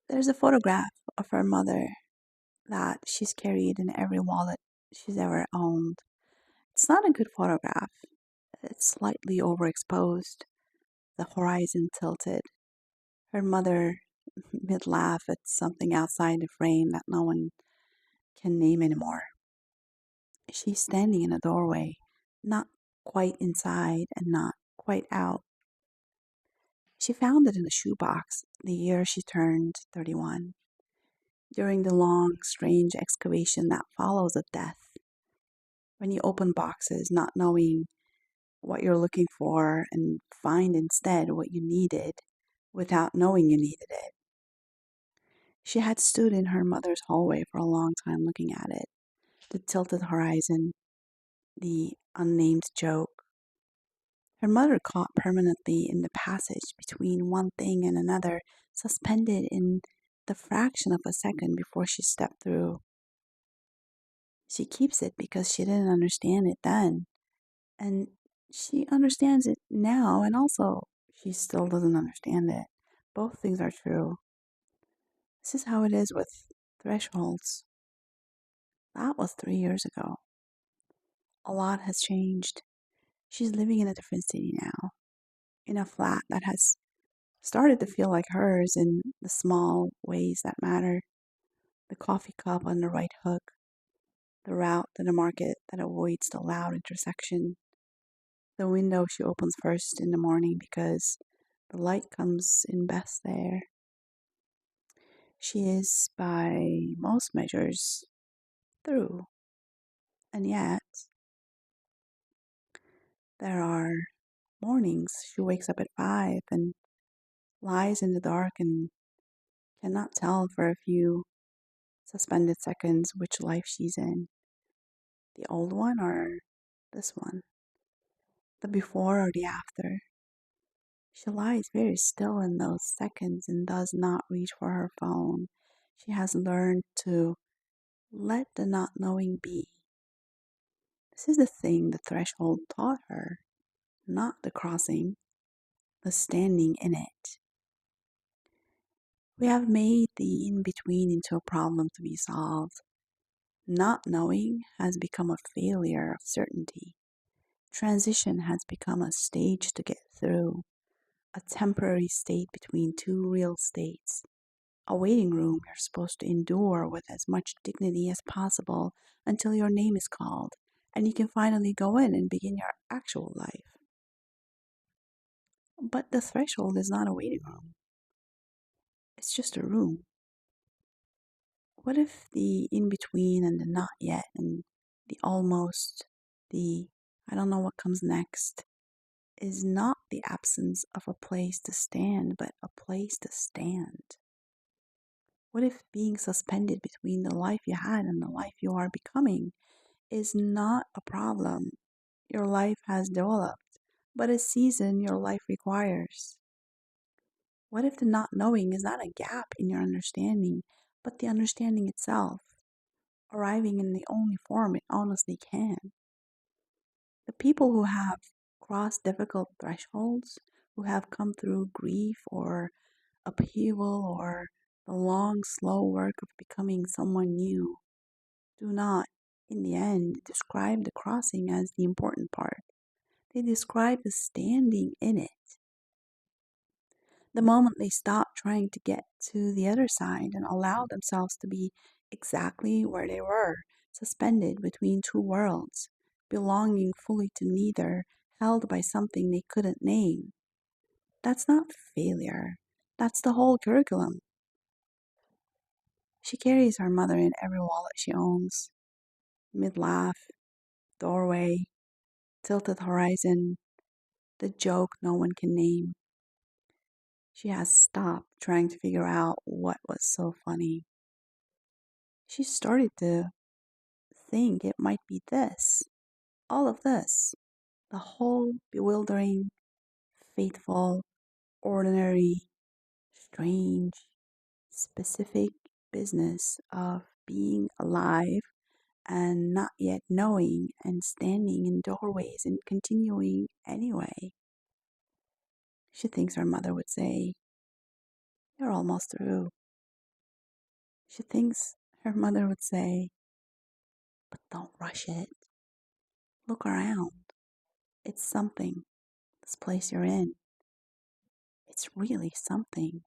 There's a photograph of her mother that she's carried in every wallet she's ever owned. It's not a good photograph. It's slightly overexposed, the horizon tilted. Her mother mid laugh at something outside the frame that no one can name anymore. She's standing in a doorway, not quite inside and not quite out. She found it in a shoebox the year she turned 31, during the long, strange excavation that follows a death. When you open boxes not knowing what you're looking for and find instead what you needed without knowing you needed it. She had stood in her mother's hallway for a long time looking at it, the tilted horizon, the unnamed joke. Her mother caught permanently in the passage between one thing and another, suspended in the fraction of a second before she stepped through. She keeps it because she didn't understand it then, and she understands it now, and also she still doesn't understand it. Both things are true. This is how it is with thresholds. That was 3 years ago. A lot has changed. She's living in a different city now, in a flat that has started to feel like hers in the small ways that matter. The coffee cup on the right hook, the route to the market that avoids the loud intersection, the window she opens first in the morning because the light comes in best there. She is, by most measures, through. And yet, there are mornings she wakes up at 5 and lies in the dark and cannot tell for a few suspended seconds which life she's in, the old one or this one, the before or the after. She lies very still in those seconds and does not reach for her phone. She has learned to let the not knowing be. This is the thing the threshold taught her, not the crossing, the standing in it. We have made the in between into a problem to be solved. Not knowing has become a failure of certainty. Transition has become a stage to get through, a temporary state between two real states, a waiting room you're supposed to endure with as much dignity as possible until your name is called and you can finally go in and begin your actual life. But the threshold is not a waiting room, it's just a room. What if the in between and the not yet and the almost, the I don't know what comes next, is not the absence of a place to stand, but a place to stand? What if being suspended between the life you had and the life you are becoming is not a problem your life has developed, but a season your life requires? What if the not knowing is not a gap in your understanding, but the understanding itself, arriving in the only form it honestly can? The people who have crossed difficult thresholds, who have come through grief or upheaval or the long, slow work of becoming someone new, do not, in the end, describe the crossing as the important part. They describe the standing in it. The moment they stop trying to get to the other side and allow themselves to be exactly where they were, suspended between two worlds, belonging fully to neither, held by something they couldn't name. That's not failure. That's the whole curriculum. She carries her mother in every wallet she owns. Mid laugh, doorway, tilted horizon, the joke no one can name. She has stopped trying to figure out what was so funny. She started to think it might be this, all of this, the whole bewildering, fateful, ordinary, strange, specific business of being alive and not yet knowing and standing in doorways and continuing anyway. She thinks her mother would say, "You're almost through." She thinks her mother would say, but don't rush it. Look around. It's something, this place you're in. It's really something.